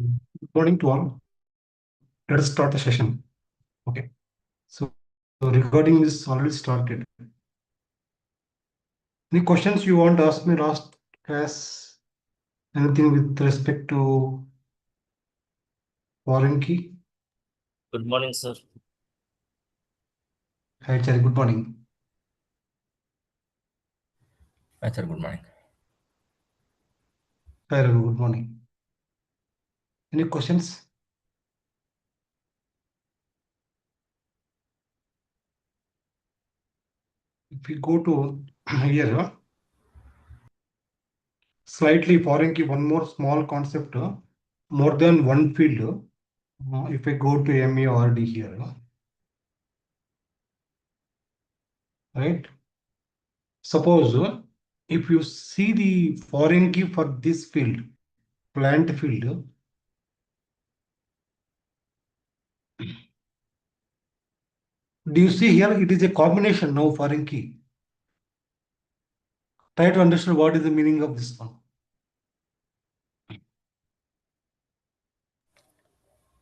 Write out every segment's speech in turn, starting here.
Good morning to all. Let us start the session. Okay. So recording is already started. Any questions you want to ask me last class? Anything with respect to foreign key? Good morning, sir. Hi, Chari. Good morning. Hi, sir. Good morning. Hi, Ravi. Good morning. Any questions? If we go to here, slightly foreign key, one more small concept, more than one field. If I go to MARD here, right? Suppose if you see the foreign key for this field, plant field, do you see here it is a combination now foreign key? Try to understand what is the meaning of this one.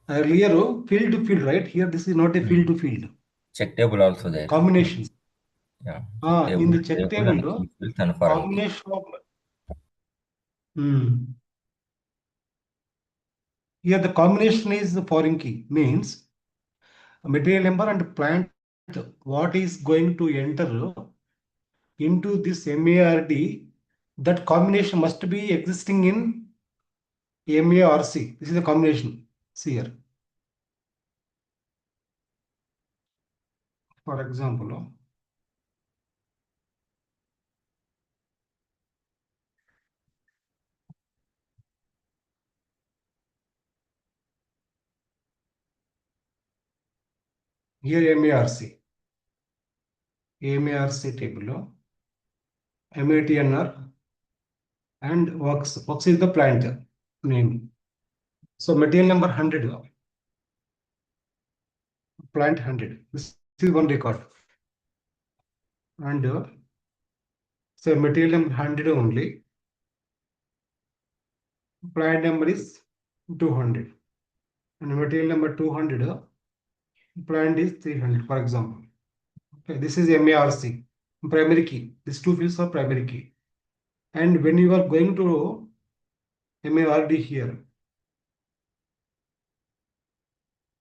Earlier, field to field, right? Here, this is not a field to field. Check table also there. Combination. Yeah. Check In table, the check and table, key fields and foreign key. combination of. Here, the combination is the foreign key, means material number and plant, what is going to enter into this MARD, that combination must be existing in MARC. This is the combination. See here. For example, here MARC table, MATNR and works. Works is the plant name. So material number 100, plant 100. This is one record. And so material number 100 only. Plant number is 200. And material number 200, plant is 300, for example. Okay, this is MARC, primary key. These two fields are primary key. And when you are going to MARD here,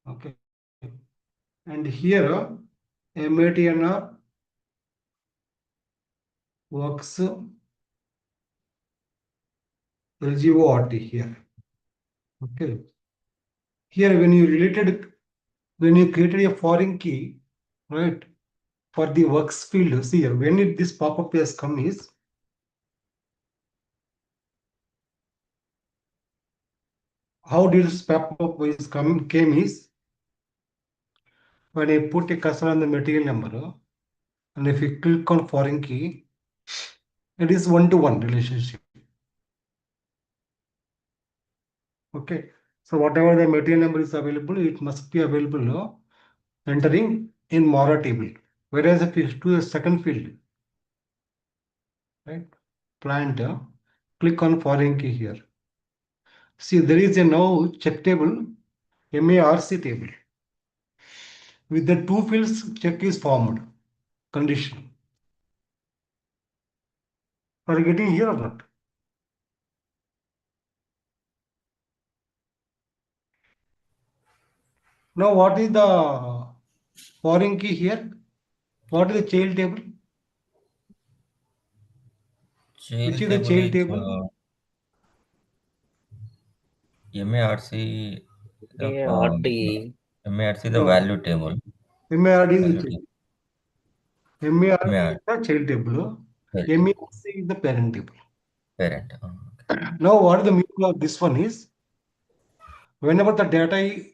okay, and here MATNR works LGORT here. Okay. Here when you created a foreign key, right, for the works field, see here, when this pop-up has come is, how did this pop-up came is, when I put a cursor on the material number, and if you click on foreign key, it is one-to-one relationship. Okay. So whatever the material number is available, it must be available entering in Mora table. Whereas if you do a second field, right, plant, click on foreign key here. See, there is a now check table, MARC table. With the two fields, check is formed. Condition. Are you getting here or not? Now, what is the foreign key here? What is the child table? Child Which is the table child is table? MARC, the RD. MARC, the No. value table. MARD is the Value child. table. MARD MAR, is the child table. child table. MARC is the parent table. Parent. Okay. Now, what is the meaning of this one is, whenever the data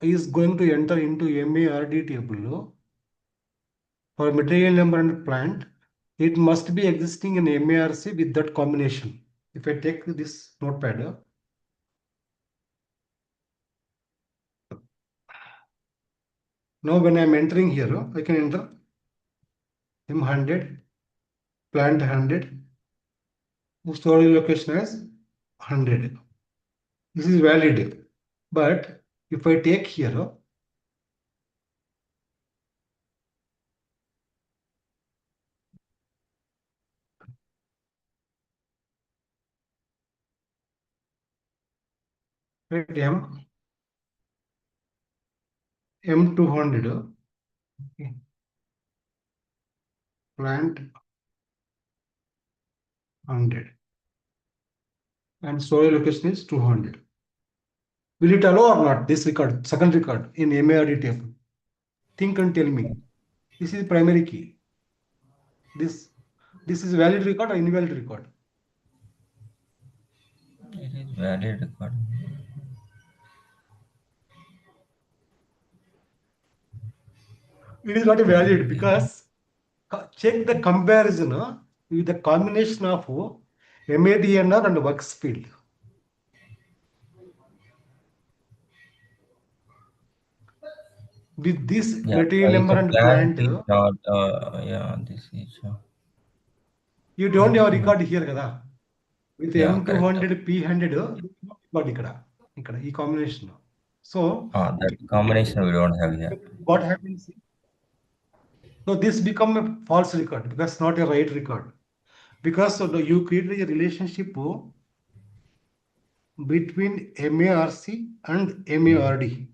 is going to enter into MARD table for material number and plant, it must be existing in MARC with that combination. If I take this notepad, now when I am entering here, I can enter M100, plant 100, storage location as 100. This is valid. But if I take here, right, M200, okay, plant 100, and soil location is 200. Will it allow or not this record, second record in MARD table? Think and tell me. This is primary key. This is valid record or invalid record? It is valid record. It is not valid because check the comparison with the combination of MADNR and works field. With this Yeah, material if number the and plant plant, is not, yeah, this is, you don't have a record here kada. With yeah, correct. M200 P100 record ikkada ee combination. So That combination we don't have here. what happens? So this become a false record because not a right record. Because you created a relationship between MARC and MARD.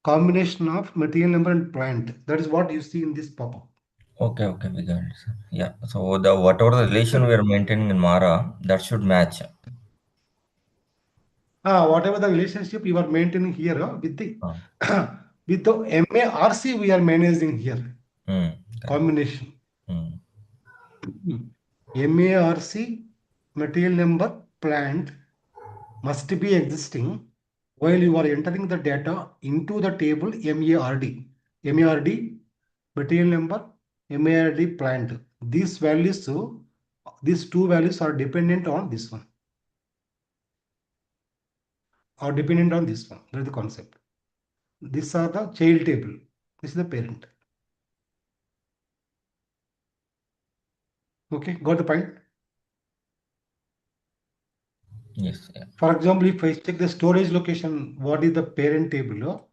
Combination of material number and plant. That is what you see in this pop-up. Okay, we got it, sir. Yeah, so the whatever the relation we are maintaining in Mara, that should match. Whatever the relationship you are maintaining here with the Uh, with the MARC we are managing here. correct. Combination. Mm. MARC material number plant must be existing while you are entering the data into the table MARD. MARD material number, MARD plant. These values, these two values are dependent on this one. Are dependent on this one. That is the concept. These are the child table. This is the parent. Okay, got the point? Yes, yeah. For example, if I check the storage location, what is the parent table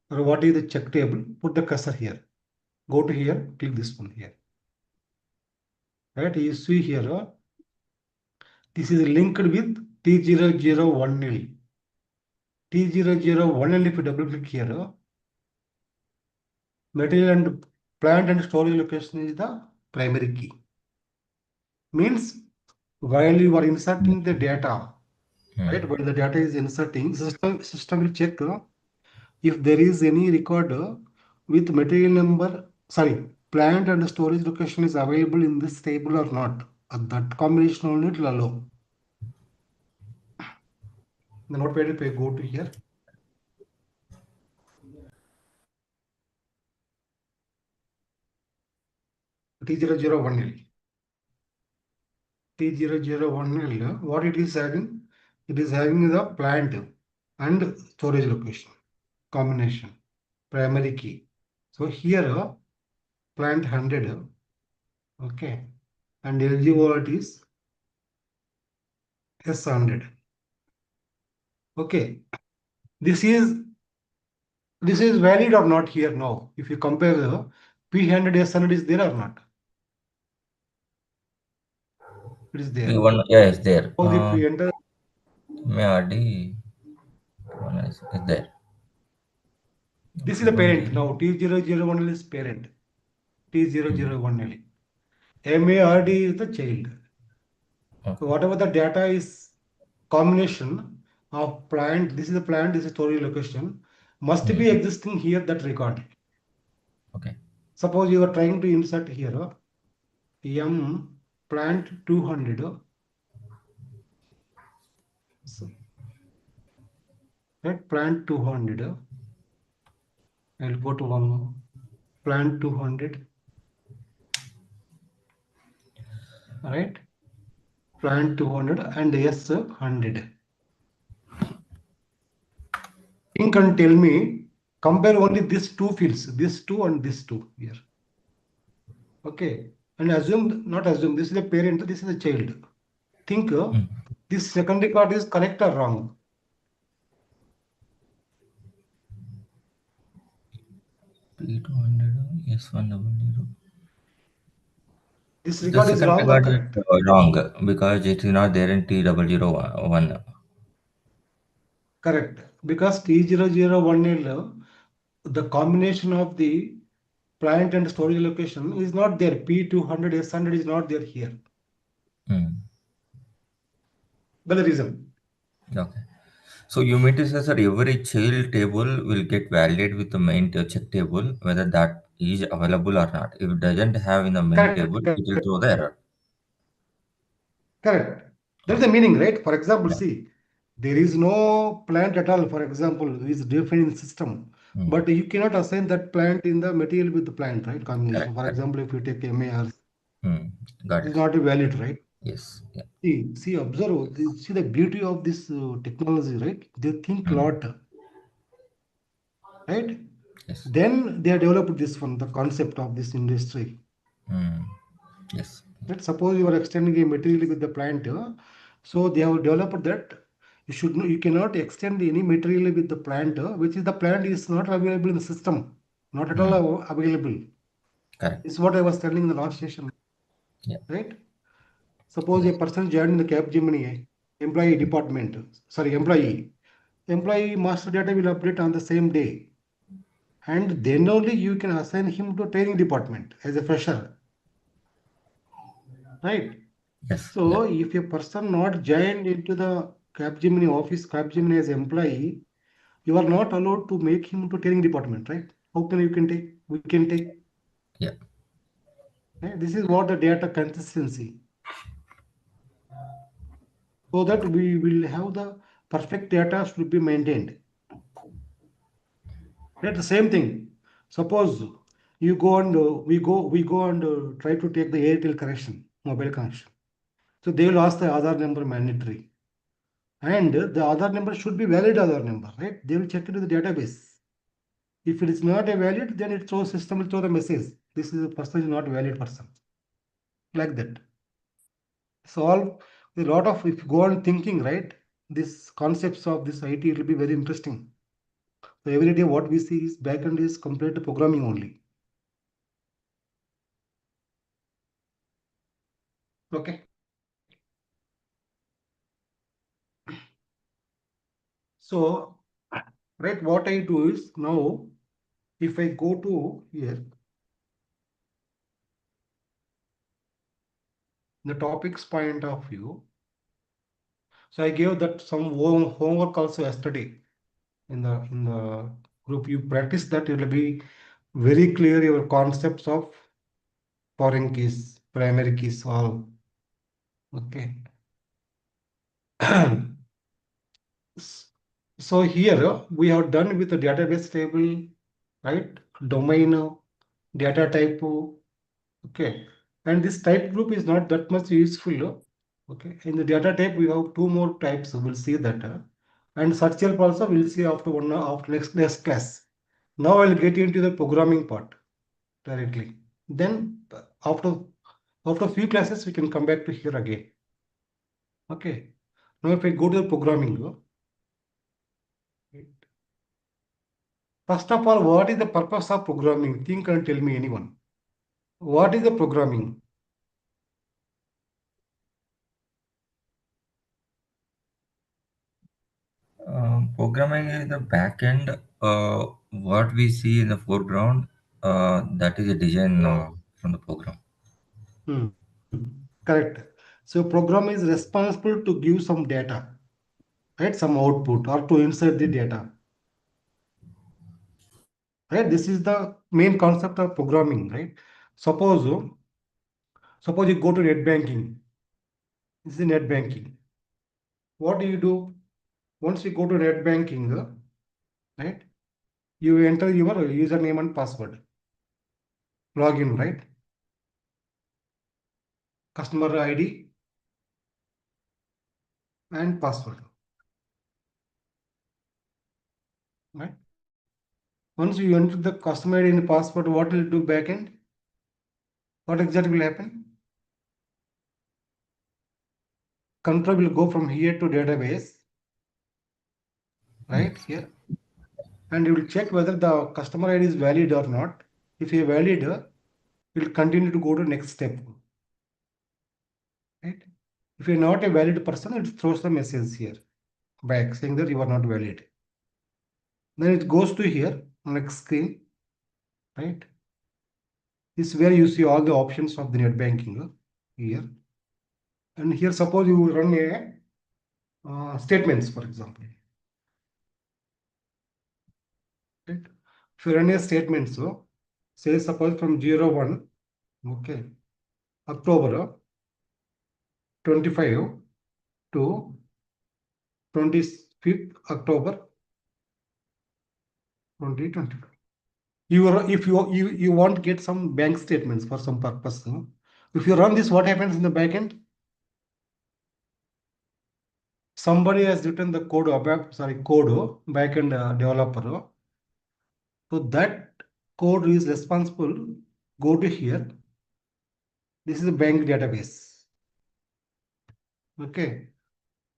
or what is the check table? Put the cursor here. Go to here, click this one here. Right, you see here, this is linked with T001L. T001L, if you double click here, material and plant and storage location is the primary key. Means while you are inserting the data, right? When the data is inserting, system will check if there is any record with material number, plant and storage location is available in this table or not. That combination only it will allow. The notepad, if I go to here, T001L. T001L, what it is having? It is having the plant and storage location combination, primary key. So here, plant 100, okay, and eligibility is S100. Okay, this is valid or not here now. If you compare the P100 S100 is there or not? It is there. P1, yeah, it's there. Suppose if we enter, MARD is there. this is the parent now. T001L is parent. T001L. MARD is the child. Okay. So whatever the data is combination of plant, this is the plant, this is storage location, must be existing here that record. Okay. Suppose you are trying to insert here M plant 200. So, right, plant 200. I'll go to one more. Plant 200. Right? Plant 200 and S 100. Think and tell me, compare only these two fields, this two and this two here. Okay. And not assume, this is the parent, this is the child. Think this second record is correct or wrong? P200 S100. This The record is second wrong or record is correct? wrong because it is not there in T001. Correct. Because T0010, the combination of the plant and storage location is not there. P200, S100 is not there here. Hmm. By the reason. Okay. So you mean to say, sir, every child table will get validated with the main check table, whether that is available or not. If it doesn't have in the main Correct. table, it will throw the error. Correct. That's the Okay. meaning, right? For example, Yeah. see, there is no plant at all, for example, is defined in system. Hmm. But you cannot assign that plant in the material with the plant, right? Combination. Correct. For Correct. example, if you take MAR, it Hmm. Got is it. not valid, right? Yes. Yeah. Observe, see the beauty of this technology, right? They think a Hmm. lot, right? Yes. Then they have developed this one, the concept of this industry. Hmm. Yes. Right? Suppose you are extending a material with the plant, so they have developed that you cannot extend any material with the plant, which is the plant is not available in the system, not at all Hmm. available. Correct. This is what I was telling in the last session, Yeah. right? Suppose a Yes. person joined in the Capgemini employee department, sorry, employee master data will update on the same day, and then only you can assign him to training department as a fresher, right? Yes. Yeah. So if a person not joined into the Capgemini office, Capgemini as employee, you are not allowed to make him to training department, right? How can you can take? We can take. Yeah. Right? This is what the data consistency, so that we will have the perfect data should be maintained. Right? The same thing. Suppose you go and we go and try to take the Airtel connection, mobile connection. So they will ask the Aadhaar number mandatory. And the Aadhaar number should be valid Aadhaar number, right? They will check into the database. If it is not a valid, then it shows system will show the message. This is a person is not a valid person. Like that. So all a lot of if you go on thinking, right? These concepts of this IT will be very interesting. So every day what we see is backend is complete programming only. Okay. So right, what I do is now if I go to here, the topics point of view. So I gave that some homework also yesterday in the group. You practice that, it will be very clear your concepts of foreign keys, primary keys, all. Okay. So here we have done with the database table, right? Domain, data type, okay. And this type group is not that much useful. Okay. In the data type, we have two more types. We'll see that. And search help also we'll see after one after next class. Now I'll get into the programming part directly. Then after a few classes, we can come back to here again. Okay. Now if I go to the programming, first of all, what is the purpose of programming? Think and tell me anyone. What is the programming? Programming is the back end. What we see in the foreground, that is a design from the program. Hmm. Correct. So program is responsible to give some data, right? Some output or to insert the data. Right? This is the main concept of programming, right? Suppose suppose you go to net banking. This is net banking. What do you do? Once you go to net banking, right? You enter your username and password. Login, right? Customer ID and password, right? Once you enter the customer ID and password, what will it do backend? What exactly will happen? Control will go from here to database, right Yes. here. and you will check whether the customer ID is valid or not. If you are valid, we'll continue to go to next step. Right? If you're not a valid person, it throws the message here back saying that you are not valid. Then it goes to here, next screen, right? This is where you see all the options of the net banking here. And here, suppose you run a statements, for example. Right? If you run a statement, so say suppose from 01, okay, October 25 to 25th October 2025. If you want to get some bank statements for some purpose, if you run this, what happens in the backend? Somebody has written the code backend developer. So that code is responsible. Go to here. This is a bank database. Okay.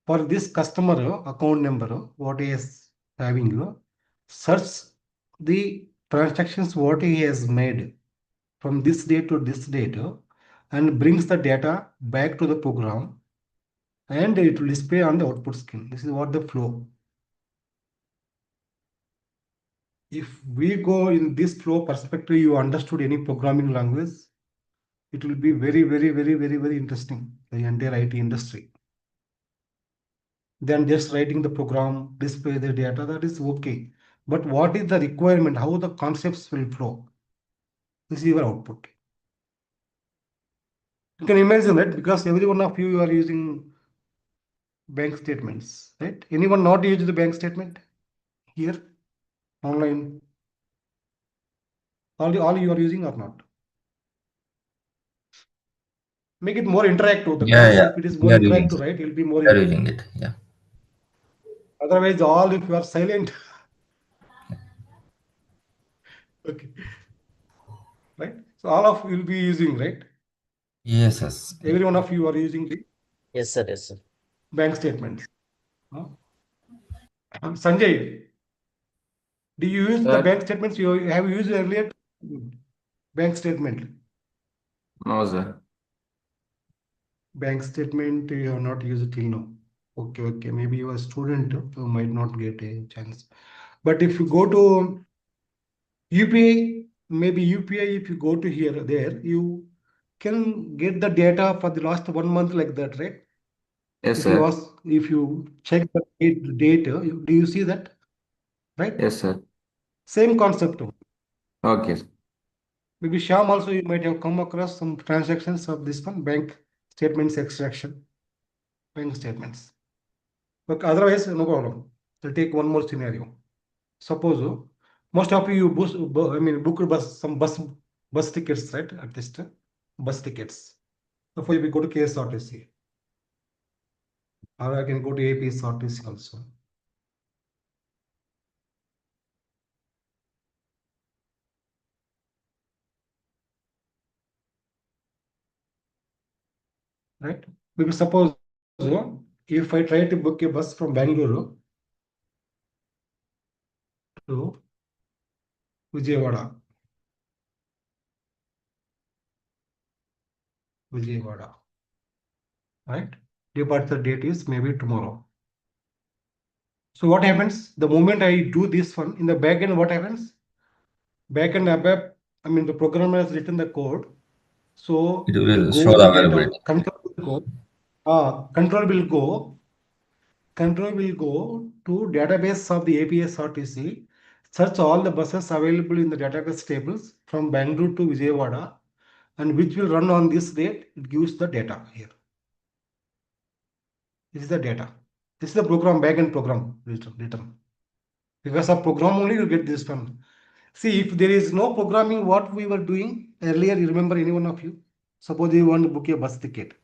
For this customer account number, what he is having, search the transactions what he has made from this date to this date, and brings the data back to the program, and it will display on the output screen. This is what the flow. If we go in this flow perspective, you understood any programming language, it will be very, very, very, very, very interesting, the entire IT industry. Then just writing the program, display the data, that is okay. But what is the requirement? How the concepts will flow? This is your output. You can imagine that because every one of you are using bank statements, right? Anyone not use the bank statement here online? All you are using or not? Make it more interactive. The Yeah, class, yeah. if it is We more are using interactive, it. right? It will be more We are interactive. using it. Yeah. Otherwise, all if you are silent, okay, right? So all of you will be using, right? Yes, yes. Every one of you are using the Yes, sir. Yes, sir. bank statements. Sanjay, do you use the Sir, bank statements you have used earlier? Bank statement. no, sir. Bank statement you have not used till now. Okay, okay. Maybe you are a student who might not get a chance. But if you go to UPI, maybe UPI, if you go to here, there, you can get the data for the last 1 month like that, right? Yes, sir. If you check the data, do you see that? Right? Yes, sir. Same concept. Okay, sir. Maybe Sham also you might have come across some transactions of this one, bank statements extraction, bank statements. But otherwise, no problem. I'll take one more scenario. Suppose most of you booked some bus tickets, right? At least bus tickets. Suppose we go to KSRTC, or I can go to APSRTC also. Right? Maybe suppose if I try to book a bus from Bangalore to Vijayawada, right? Departure date is maybe tomorrow. So what happens? The moment I do this one in the backend, what happens? Backend ABAP, the programmer has written the code. So It it will will show go the to data. availability. Control will go to database of the APS-RTC, search all the buses available in the database tables from Bangalore to Vijayawada, and which will run on this date. It gives the data here. This is the data. This is the program, backend program written. Because of program only you get this one. See, if there is no programming, what we were doing earlier, you remember any one of you? Suppose you want to book a bus ticket.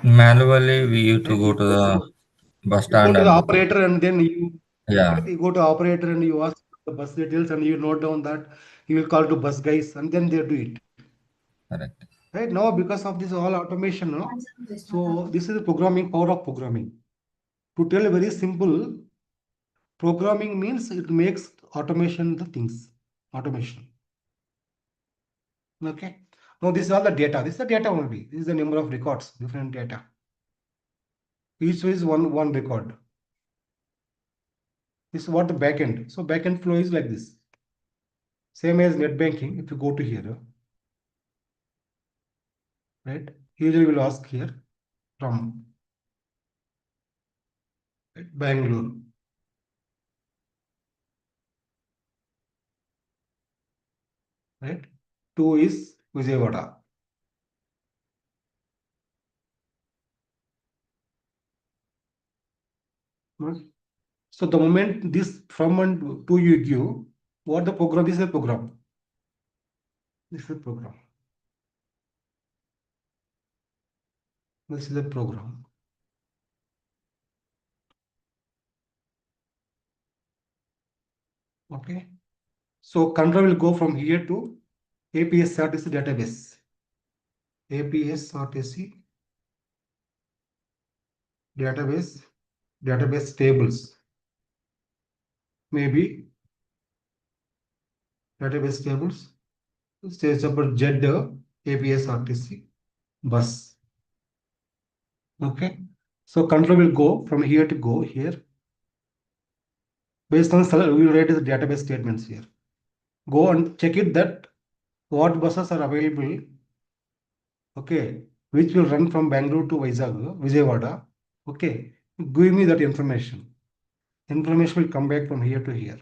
Manually, we used to Right? go to the bus You go stand to the and book it. operator and then you, Yeah, right? You go to operator and you ask the bus details and you note down that you will call to bus guys and then they do it. correct. Right now, because of this all automation, so this is the programming, power of programming. To tell very simple, programming means it makes automation the things. Automation. Okay. Now this is all the data. This is the data only. This is the number of records, different data. Each is one record. This is what the backend. So backend flow is like this. Same as net banking. If you go to here, right? Usually will ask here from right, Bangalore. Right? 2 is Vijayawada. Right? So the moment this from and to you give, what the program is a program. This is a program. This is a program. Okay. So control will go from here to APS-RTC database. APS-RTC database tables. Maybe database tables. Says about Z APS-RTC bus. Okay. So control will go from here to go here. Based on we will write the database statements here. Go and check it that what buses are available. Okay, which will run from Bangalore to Vijayawada. Okay, give me that information. Information will come back from here to here.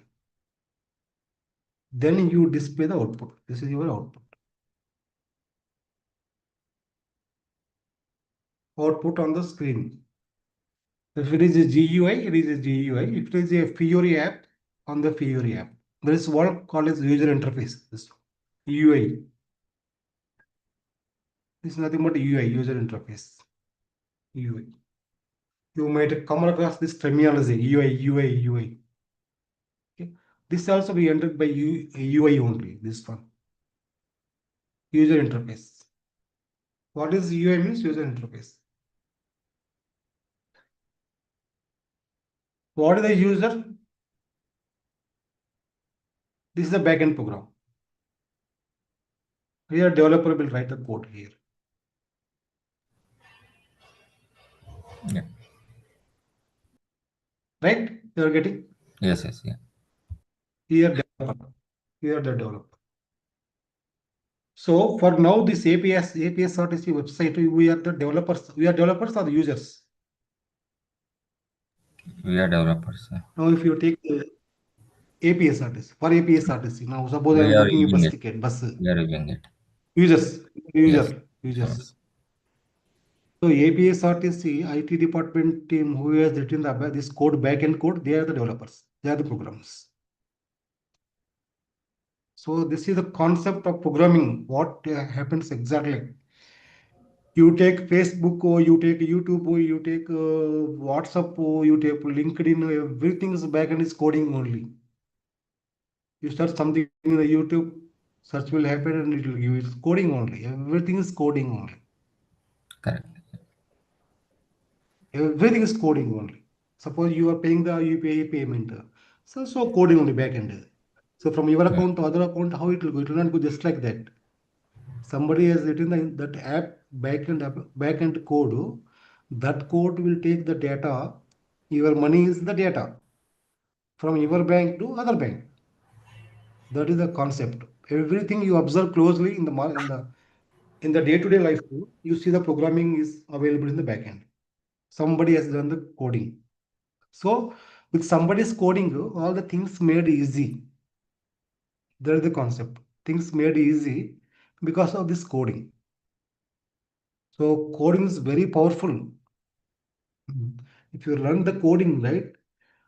Then you display the output. This is your output. Output on the screen. If it is a GUI, it is a GUI. If it is a Fiori app, on the Fiori app. There is what called as user interface. This UI. This is nothing but UI, user interface. UI. You might come across this terminology, UI. Okay. This also be entered by UI only, this one. User interface. What is UI means? User interface. What is the user? This is the backend program. Here developer will write the code here. Yeah. Right? You are getting? Yes, yes, yeah. Here developer. Here the developer. So for now, this APS-RTC website, we are the developers. We are developers or the users. We are developers. Now, if you take APS-RTC, for APS-RTC, now suppose I We am are booking a using bus it. ticket, bus. We are using it. Users. Yes. Users. So APS-RTC IT department team who has written this code, backend code, they are the developers. They are the programmers. So this is the concept of programming. What happens exactly? You take Facebook or you take YouTube or you take WhatsApp or you take LinkedIn, everything is backend is coding only. You search something in the YouTube, search will happen and it will give you coding only. Everything is coding only. Correct. Everything is coding only. Suppose you are paying the UPI payment. So coding only backend. So from your account to other account, how it will go? It will not go just like that. Somebody has written that app backend code. That code will take the data. Your money is the data from your bank to other bank. That is the concept. Everything you observe closely in the day-to-day life, you see the programming is available in the backend. Somebody has done the coding. So with somebody's coding, all the things made easy. That is the concept. Things made easy because of this coding. So coding is very powerful. If you learn the coding, right,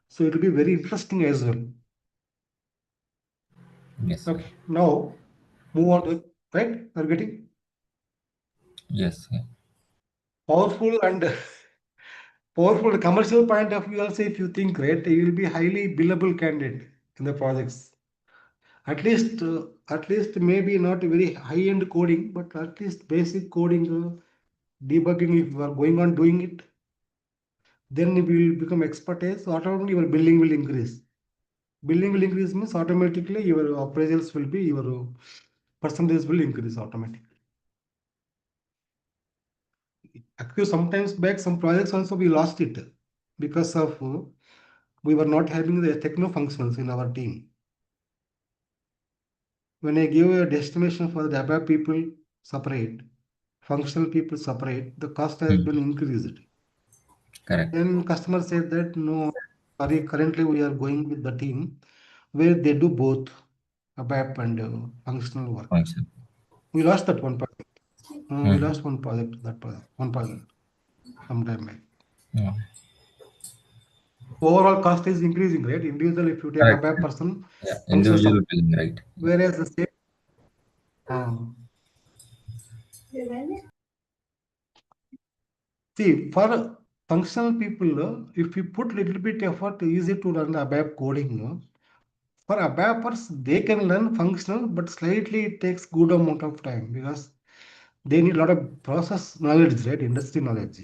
so it will be very interesting as well. Yes. Okay, now move on to, right? Are you getting? Yes. Yeah. Powerful and powerful commercial point of view also, if you think, right, you will be highly billable candidate in the projects. At least maybe not very high-end coding, but at least basic coding, debugging, if you are going on doing it, then you will become expertise, automatically your billing will increase. Billing will increase means automatically your appraisals will be, your percentage will increase automatically. Actually, sometimes back some projects also we lost it because of we were not having the techno functionals in our team. When I give a destination for the ABAP people separate, functional people separate, the cost has been increased. Correct. Then customer said that no, sorry, currently we are going with the team where they do both ABAP and functional work. Function. We lost that one project. We Hmm. lost one project, one project sometime back. Yeah. Overall cost is increasing, right? Individual, if you take Correct. ABAP person, Yeah. functional Individual billing, right? whereas the same. See, for functional people, if you put little bit effort, easy to learn ABAP coding. For ABAPers, they can learn functional, but slightly it takes good amount of time because they need a lot of process knowledge, right? Industry knowledge.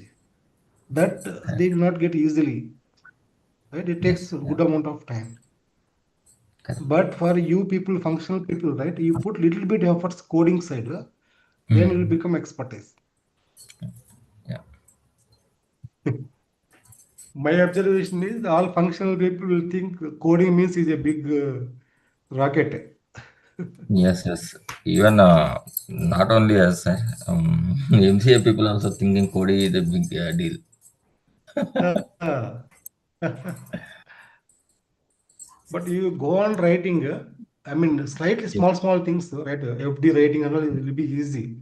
That Correct. they will not get easily, right? It takes Yes. a Yeah. good amount of time. Correct. But for you people, functional people, right? You put little bit efforts coding side, then you will become expertise. Yeah. My observation is all functional people will think coding means is a big rocket. Yes, yes. Even not only us, MCA people also thinking coding is a big deal. Ah. But you go on writing, I mean, slightly Yes. small things, right? FD writing and all, it will be easy.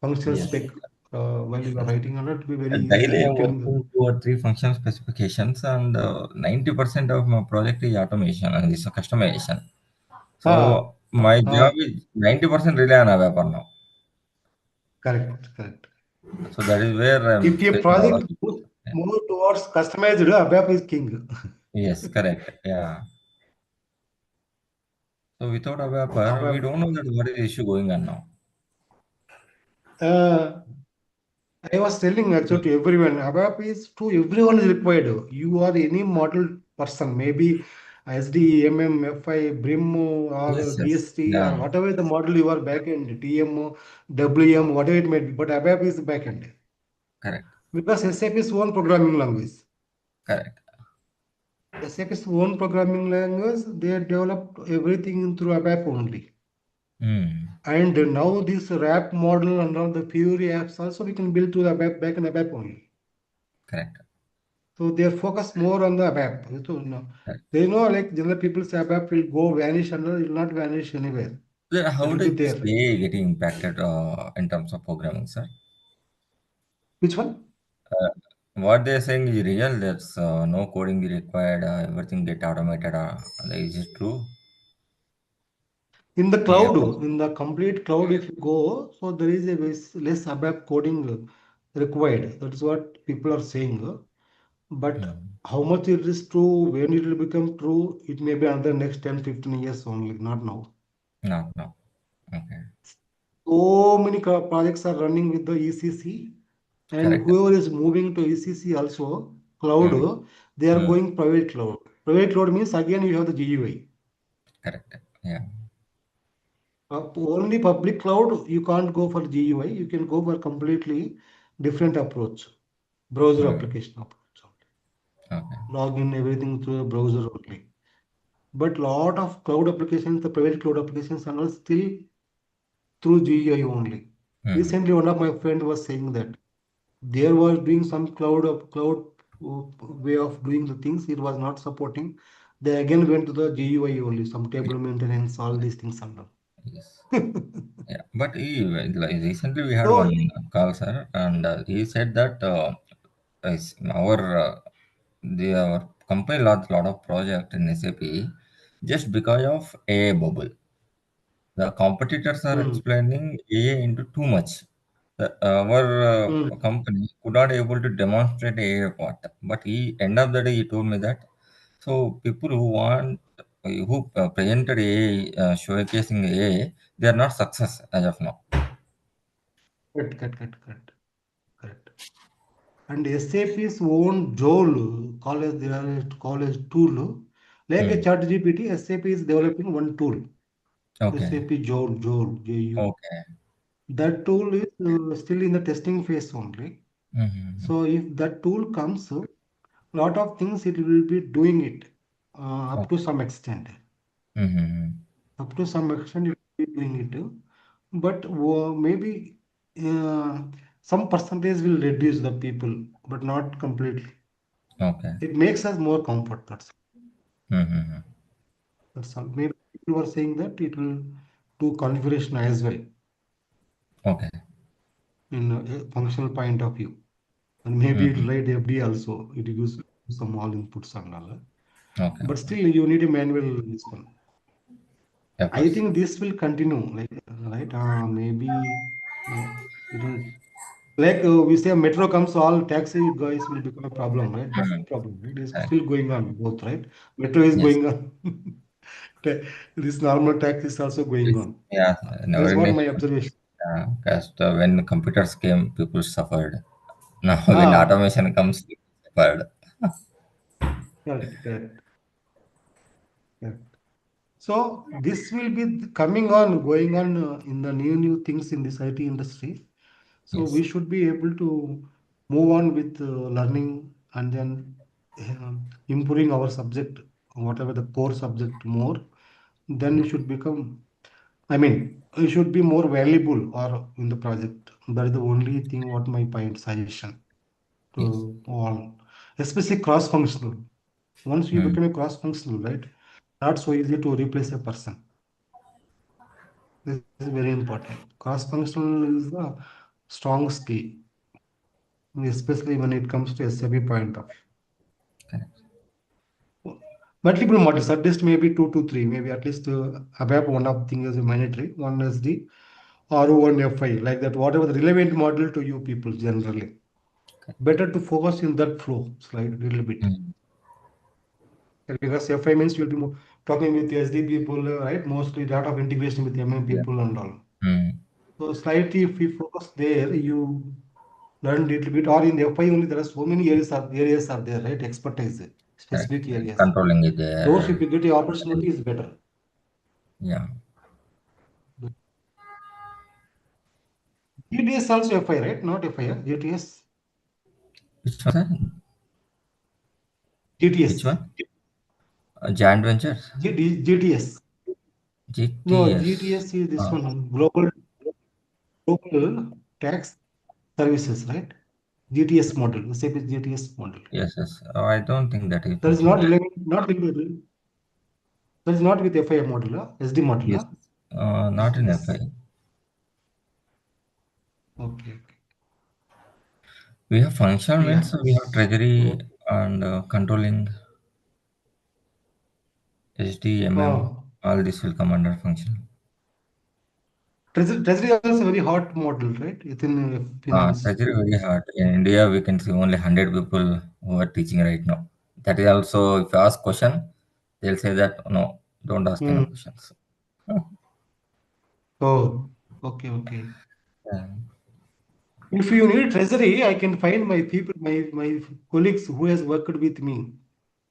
Functional Yes. spec, while you are writing and all, it will be very easy. Daily You I'm can, working 2 or 3 functional specifications, and 90% of my project is automation and it's a customization. ah, So my job ah, is 90% rely on ABAP now. correct, correct. So that is where I'm If your facing a lot of project moves issues. Yeah. more towards customized, ABAP is king. Yes, correct. Yeah. So without ABAP, we ABAP. don't know that what is the issue going on now. Uh, I was telling actually to everyone, ABAP is to everyone is required. You are any model person, maybe SD, FI, BRIM or Yes, yes. DST or Yeah, whatever the model you are backend, TM, WM, whatever it may be, but ABAP is the backend. correct. Because SAP is one programming language. Correct. SAP is one programming language, they developed everything through ABAP only. Hmm. And now this RAP model and all the Fury apps also we can build to the ABAP, backend ABAP only. Correct. So they are focused more on the ABAP. So, no, Correct. they know like general people say ABAP will go vanish and it will not vanish anywhere. Then It how will be did there. they getting impacted in terms of programming, sir? Which one? Uh, what they're saying is real. That's no coding is required. Everything get automated. Is it true? In the AI cloud, process. in the complete cloud, if you go, so there is a less ABAP coding required. That is what people are saying. But Hmm. how much it is true, when it will become true, it may be another next 10, 15 years only, not now. No, no. Okay. So many projects are running with the ECC, and Correct. whoever is moving to ECC also, cloud, Hmm. they are Hmm. going private cloud. Private cloud means again you have the GUI. Correct. Yeah. Only public cloud, you can't go for GUI, you can go for completely different approach, browser Hmm. application approach. Okay. Login everything through a browser only. But lot of cloud applications, the private cloud applications are all still through GUI only. Hmm. Recently, one of my friend was saying that there was doing some cloud way of doing the things. It was not supporting. They again went to the GUI only, some table maintenance, all these things and all. Yes. Yeah, but like recently we had So one call, sir, and he said that our company lost a lot of project in SAP just because of AI bubble. The competitors are hmm, explaining AI into too much. Our hmm, company could not able to demonstrate AI part, but he end of the day he told me that so people who want who presented AI showcasing AI, they are not success as of now. correct. And SAP's own Joule college, there are college tool. Like a chat GPT, SAP is developing one tool. Okay. SAP Joule, JU. Okay. That tool is still in the testing phase only. So if that tool comes, a lot of things it will be doing it up to some extent. Up to some extent it will be doing it. But maybe some percentage will reduce the people, but not completely. Okay. It makes us more comfort. Mm-hmm. That's all. Maybe people were saying that it will do configuration as well Okay. in a functional point of view. And maybe it will write FD also. It gives some all inputs and all. Okay. But still, you need a manual this one. Of I course. think this will continue, like right? Maybe it will. Like we say, metro comes, all taxi guys will become a problem, right? That's the problem. It is Correct. still going on both, right? Metro is Yes. going on. This normal taxi is also going on. Yeah. That's what Nowadays, my observation. because when the computers came, people suffered. Now, when Ah, automation comes, people suffered. correct, correct, correct. So this will be coming on, going on in the new things in this IT industry. So we Yes. should be able to move on with learning and then improving our subject, whatever the core subject more. Then it should become. I mean, it should be more valuable or in the project. That is the only thing. What my point suggestion Yes. to all, especially cross-functional. Once you Mm. become a cross-functional, right? Not so easy to replace a person. This is very important. Cross-functional is a strong skill, especially when it comes to SAP point of Correct. view. Multiple modules, at least maybe two to three, maybe at least ABAP one of thing is a mandatory, one is the RO1 FI, like that, whatever the relevant model to you people generally. Better to focus in that flow slide a little bit. Mm. Because FI means you'll be more talking with SD people, right? Mostly lot of integration with MM Yeah. people and all. Mm. So slightly if we focus there, you learn little bit, or in the FI only there are so many areas are there, right? Expertise, Correct. specific areas. Controlling is Those if there. you get the opportunity is better. Yeah. GTS also FI, right? Not FI, GTS. Which one, sir? Which GTS. one? Giant Ventures? GTS. No, GTS. GTS is this one, global tax services, right? GTS model, the same as GTS model. Yes, yes. Oh, I don't think that is That is functional. not relevant, not relevant. That is not with FI model, SD model. Yes. Not in GTS. FI. Okay. We have functional Yeah. means we have treasury So, and controlling HDMM. oh, All this will come under functional. treasury is also a very hot model, right? Within finance. Treasury very hard. In India, we can see only 100 people who are teaching right now. That is also, if you ask question, they'll say that no, don't ask any Hmm. questions. Oh, okay, okay. Yeah. If you need treasury, I can find my people, my colleagues who has worked with me.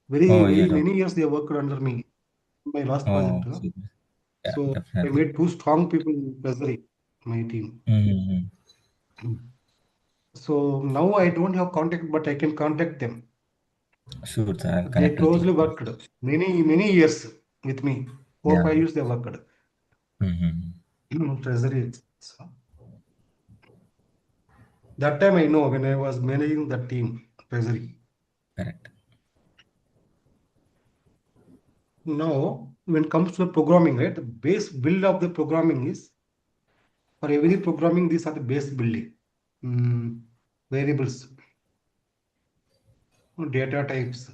Very, Oh, very yeah. many years they worked under me. My last Oh, project. super. Yeah, So I definitely. made two strong people in treasury, my team. Mm-hmm. So now I don't have contact, but I can contact them. Sure, sir. I'll They connect with you. closely worked many years with me. Four, Yeah. 5 years they worked. Mm-hmm. Treasury. So that time I know when I was managing that team, treasury. Correct. Now, when it comes to the programming, right, the base build of the programming is for every programming, these are the base building. Mm, variables, data types,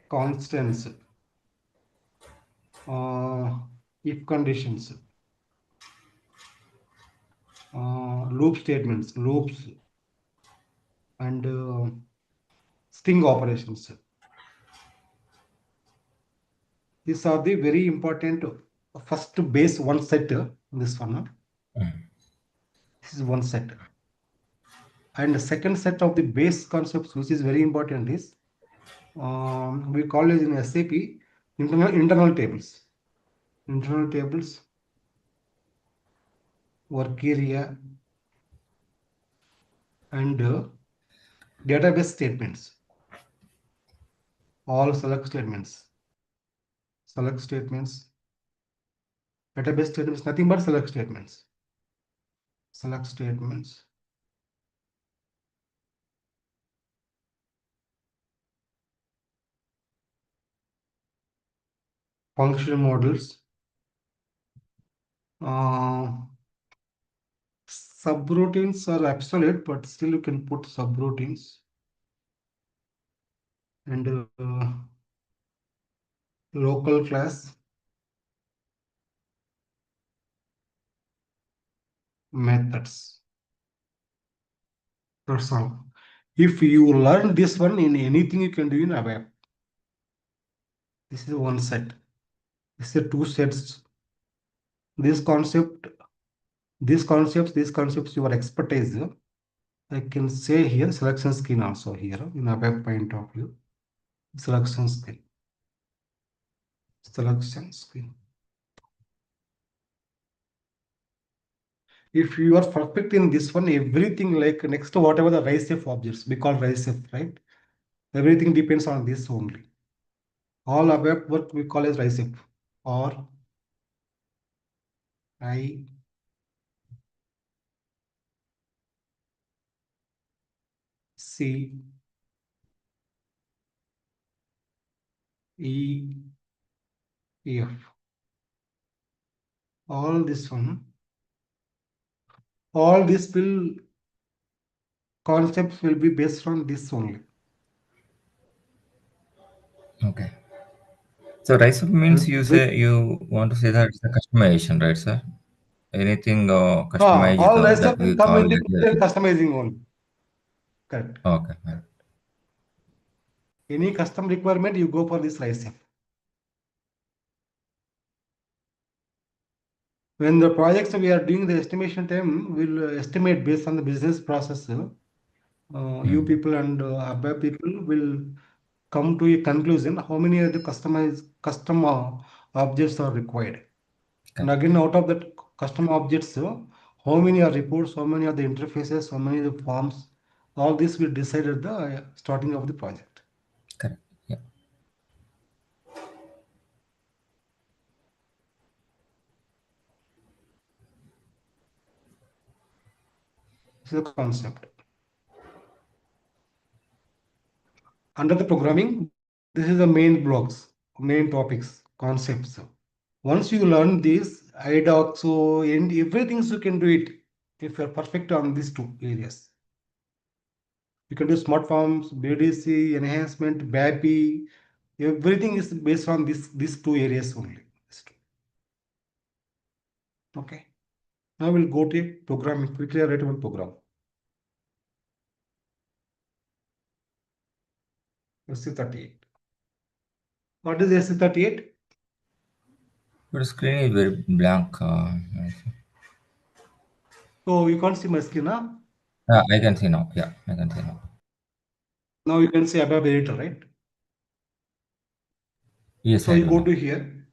constants, uh, if conditions, loop statements, loops, and string operations. These are the very important first base one set. This one, this is one set, and the second set of the base concepts, which is very important, is we call it in SAP internal tables. Internal tables, work area, and database statements. All select statements. Select statements. Database statements, nothing but select statements. Select statements. Function models. Subroutines are obsolete, but still you can put subroutines. And local class, methods. That's all. If you learn this one in anything, you can do in ABAP. This is one set. This is two sets. This concept, these concepts, your expertise. I can say here selection screen also here in ABAP point of view. Selection screen. Selection screen. If you are perfect in this one, everything like next whatever the RiseF objects, we call RiseF, right? Everything depends on this only. All ABAP work we call as RiseF or I C E F. All this one, all this will concepts will be based on this only. Okay. So rise up means you say you want to say that it's a customization, right, sir? Anything customized All RiseF that will we come call into it. customizing only. Correct. Okay. Right. Any custom requirement, you go for this RiseF. When the projects we are doing the estimation time, we'll estimate based on the business process. You people and ABAP people will come to a conclusion how many of the custom objects are required. And again, out of that custom objects, how many are reports, how many are the interfaces, how many are the forms, all this will decide at the starting of the project. Correct. Yeah. This is the concept. Under the programming, this is the main blocks, main topics, concepts. Once you learn this, IDOC, so and everything you can do it if you're perfect on these two areas. You can do smart forms, BDC, enhancement, BAPI, everything is based on these two areas only. Okay. Now we'll go to programming, quickly writable program. SC38. What is SC38? Your screen is very blank. So you can't see my screen, huh? I can see now. Yeah, I can see now. Now you can see ABAP editor, right? Yes, So I you do go now. to here.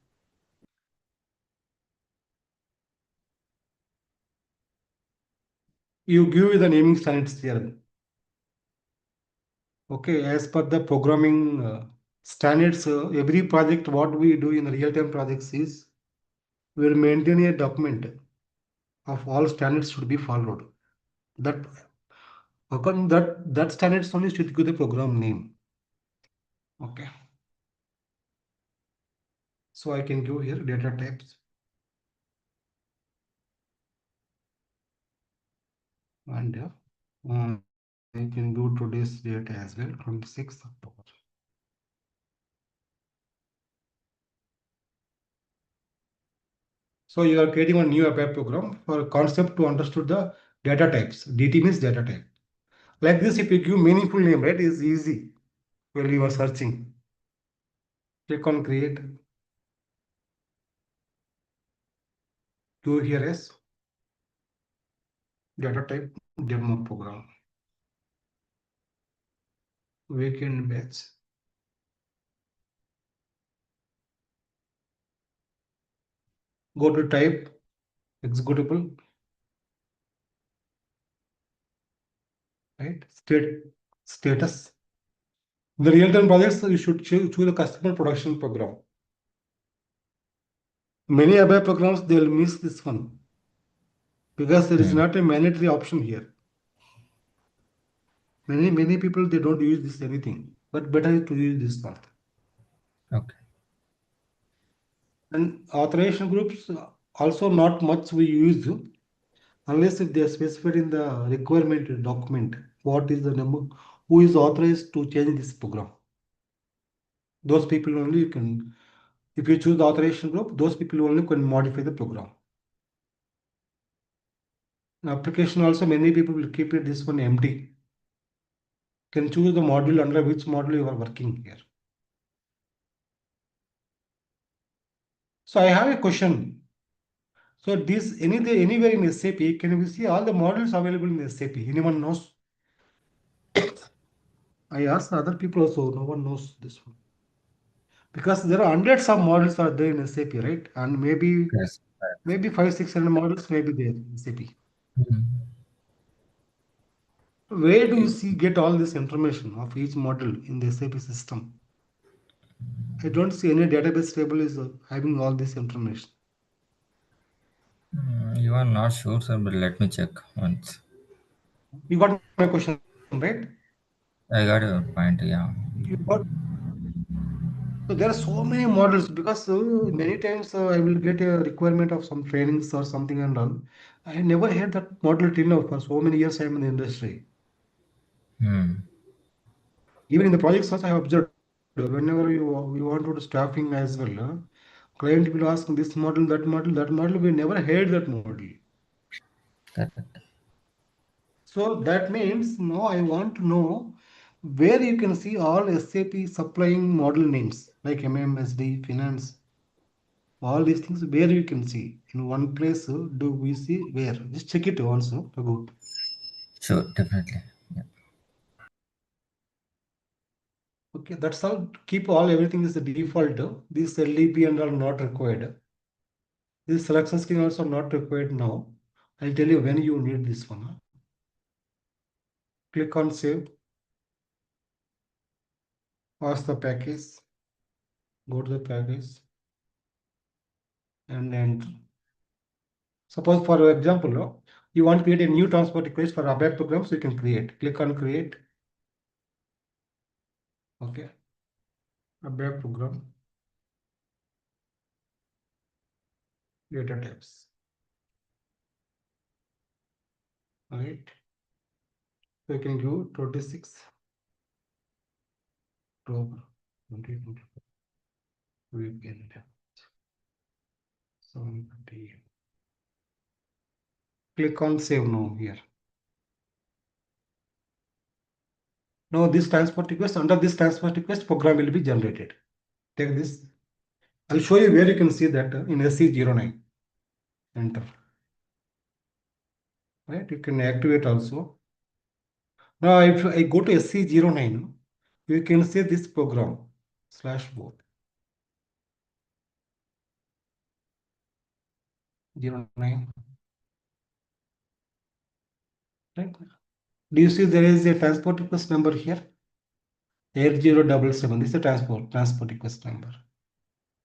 You give the naming standards here. Okay, as per the programming standards, every project what we do in real-time projects is we'll maintain a document of all standards should be followed. That according that standards only should give the program name. Okay. So I can give here data types. And I can do today's date as well, 26th October. So you are creating a new ABAP program for a concept to understood the data types. DT means data type. Like this, if you give meaningful name, right, is easy while you are searching. Click on create. Do here as data type demo program. Weekend batch. Go to type, executable, right? Status. In the real-time projects, you should choose a customer production program. Many ABAP programs, they will miss this one because there is not a mandatory option here. Many people, they don't use this anything, but better to use this one. Okay. And authorization groups also not much we use unless if they are specified in the requirement document. What is the number? Who is authorized to change this program? Those people only you can. If you choose the authorization group, those people only can modify the program. In application also, many people will keep it this one empty. Can choose the module under which module you are working here. So I have a question. So this anywhere in SAP, can we see all the modules available in SAP? Anyone knows? I asked other people also, no one knows this one. Because there are hundreds of models are there in SAP, right? And maybe Yes. maybe 500-600 models may be there in SAP. Where do you see get all this information of each model in the SAP system? I don't see any database table is having all this information. You are not sure, sir, but let me check once. You got my question, right? I got your point, yeah. You got. So there are so many models because many times I will get a requirement of some trainings or something and all. I never had that model till now for so many years I am in the industry. Even in the projects also I have observed whenever you want to do staffing as well, client will ask this model, that model, that model. We never had that model. Correct. So that means now I want to know where you can see all SAP supplying model names like MMSD, finance, all these things where you can see in one place. Do we see where? Just check it once. Go. Sure, definitely. Yeah. Okay, that's all. Keep all everything is the default. This LDP and all not required. This selection screen also not required now. I'll tell you when you need this one. Click on save. Pause the package. Go to the package and enter. Suppose for example, you want to create a new transport request for ABAP program, so you can create. Click on create. Okay. ABAP program. Data types. Right. So you can give 26 October 2025. Weekend. So click on save now here. Now this transport request, under this transport request, program will be generated. Take this. I'll show you where you can see that in SC09. Enter. Right, you can activate also. Now if I go to SC09, you can see this program /board 09. Right. Do you see there is a transport request number here? 8077. This is a transport request number.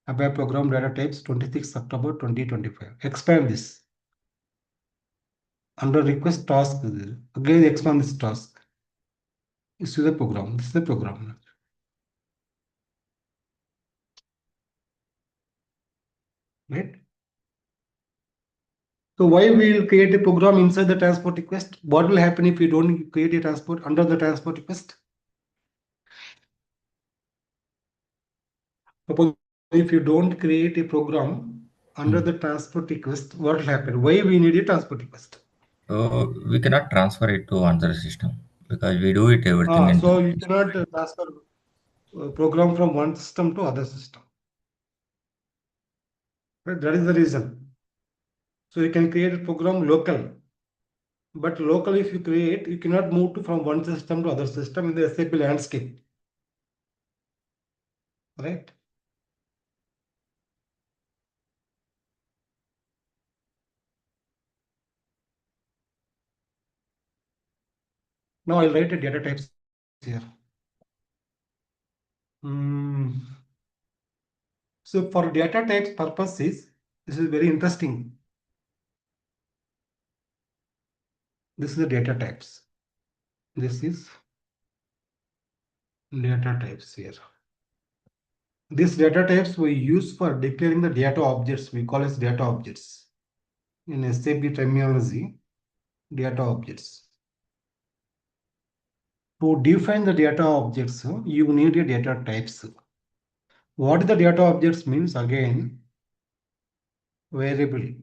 ABAP program data types 26 October 2025. Expand this. Under request task, again expand this task. This is the program. This is the program. Right. So why we will create a program inside the transport request? What will happen if you don't create a transport under the transport request? Suppose if you don't create a program under the transport request, what will happen? Why we need a transport request? So we cannot transfer it to another system because we do it everything in So you cannot transfer program from one system to other system. Right? That is the reason. So you can create a program local, but local if you create, you cannot move to from one system to other system in the SAP landscape. Right? Now I'll write a data types here. So for data types purposes, this is very interesting. This is the data types. This is data types here. These data types we use for declaring the data objects. We call as data objects. In SAP terminology, data objects. To define the data objects, you need a data types. What the data objects means again, variable.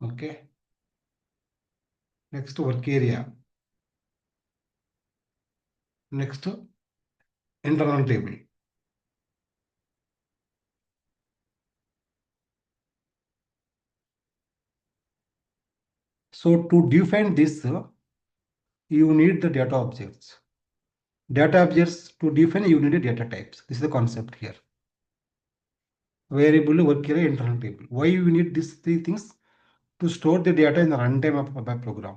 Okay. Next work area. Next internal table. So to define this, you need the data objects. Data objects to define, you need a data types. This is the concept here. Variable, work area, internal table. Why you need these three things? To store the data in the runtime of ABAP program.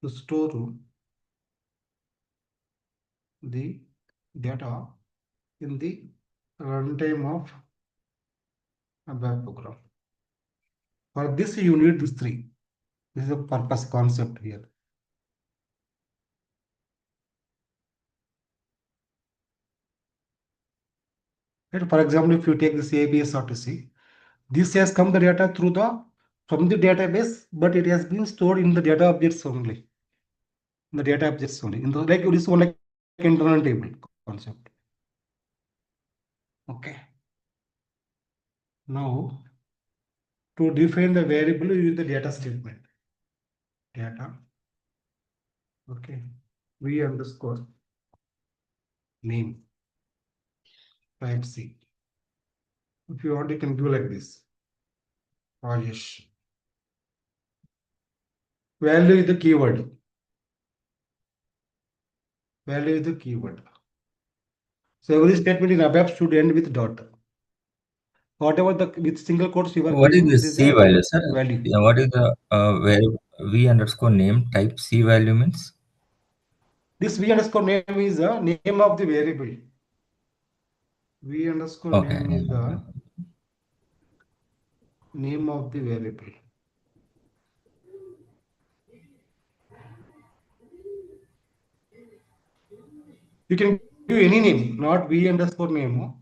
To store the data in the runtime of ABAP program. For this, you need these three. This is the purpose concept here. Right? For example, if you take this ABS RTC, this has come the data through from the database, but it has been stored in the data objects only. In the data objects only. In the like this one like internal table concept. Okay. Now to define the variable, you use the data statement. Data. Okay. V underscore name. Type C. If you want, you can do like this. Rajesh. Value is the keyword. Value is the keyword. So every statement in ABAP should end with dot. Whatever with single quotes you are What is giving, the this is C a value, sir? value. Yeah, what is the variable v underscore name type C value means? This v underscore name is the name of the variable. V underscore Okay. name is the name of the variable. You can give any name, not v underscore name,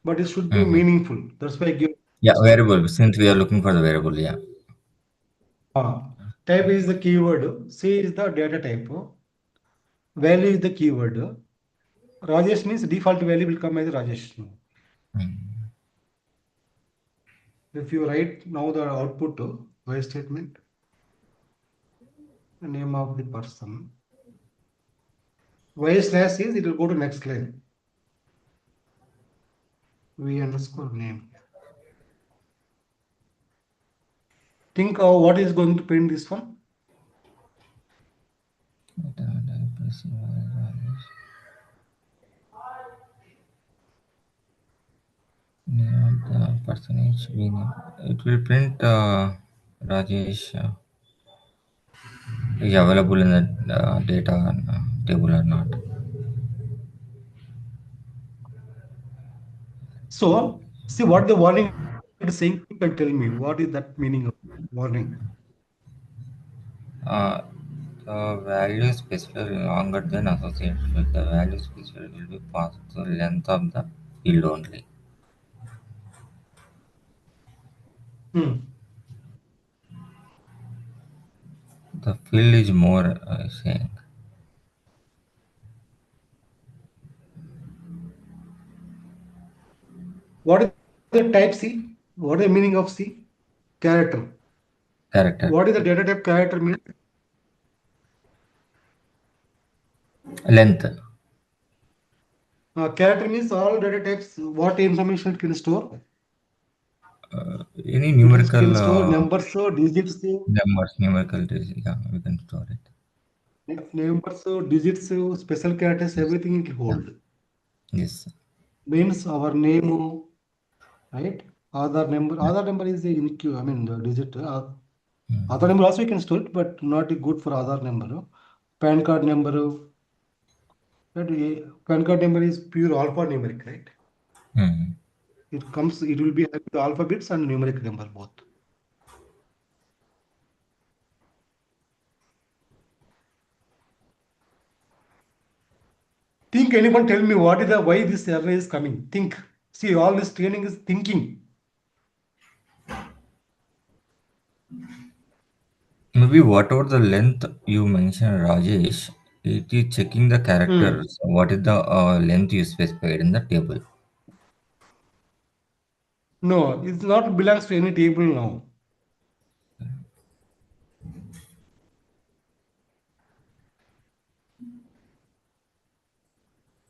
but it should be meaningful. That's why I give. Yeah, variable. Since we are looking for the variable, yeah. Type is the keyword. C is the data type. Value is the keyword. Rajesh means default value will come as Rajesh. If you write now the output by statement, the name of the person. Y slash is, it will go to next line. V underscore name. Think of what is going to print this one. Name of the personage we name. It will print Rajesh is available in the data table or not. So, see what the warning is saying. You can tell me what is that meaning of warning. The value specified longer than associated with the value specified will be passed to the length of the field only. The field is more saying. What is the type C? What is the meaning of C? Character. Character. What is the data type character mean? Length. Character means all data types. What information it can store? Any It numerical can store numbers, digits. numbers, numerical digits, yeah, we can store it. Numbers, digits, special characters, everything it hold. Yes. Means our name, right? Aadhaar number is the the digit. Aadhaar number also you can store it, but not good for Aadhaar number. PAN card number. PAN card number is pure alphanumeric, right? It will be with alphabets and numeric number both. Think anyone tell me why this error is coming? Think. See, all this training is thinking. Maybe whatever the length you mentioned, Rajesh, it is checking the characters. What is the length you specified in the table? No, it's not belongs to any table now.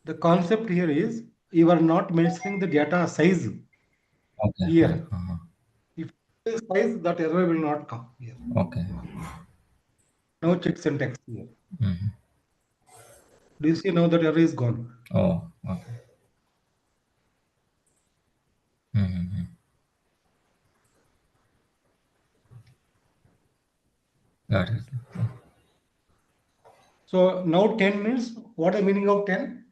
The concept here is you are not mentioning the data size Okay. here. If it is size, that error will not come here. Okay. No check syntax here. Do you see now that error is gone? Oh, okay. Got it. So now 10 means what is the meaning of 10?